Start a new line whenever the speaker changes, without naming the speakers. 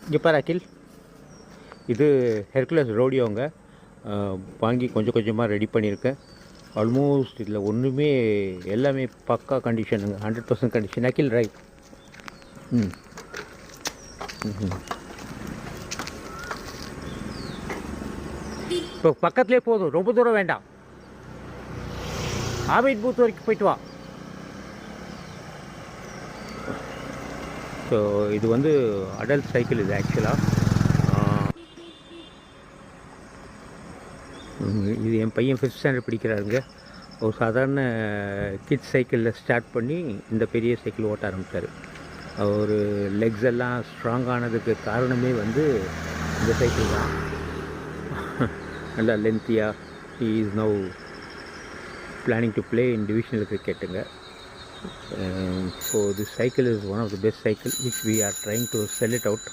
இங்கே பாரு அகில், இது ஹெர்குலஸ் ரோடியோங்க. வாங்கி கொஞ்சம் கொஞ்சமாக ரெடி பண்ணியிருக்கேன். ஆல்மோஸ்ட் இதில் ஒன்றுமே எல்லாமே பக்கா கண்டிஷனுங்க, 100% கண்டிஷன். அகில் ரைட். ம் இப்போ பக்கத்துலேயே போதும், ரொம்ப தூரம் வேண்டாம். ஆபீட் பூத் வரைக்கும் போயிட்டு வா. ஸோ இது வந்து அடல்ட் சைக்கிள். இது ஆக்சுவலாக இது என் பையன் 5th ஸ்டாண்டர்ட் படிக்கிறாருங்க. ஒரு சாதாரண கிட்ஸ் சைக்கிளில் ஸ்டார்ட் பண்ணி இந்த பெரிய சைக்கிள் ஓட்ட ஆரம்பித்தார். அவர் லெக்ஸ் எல்லாம் ஸ்ட்ராங் ஆனதுக்கு காரணமே வந்து இந்த சைக்கிள் தான். நல்லா லென்த்தியாக. He is now planning to play in divisional கிரிக்கெட்டுங்க. So this cycle is one of the best cycle which we are trying to sell it out.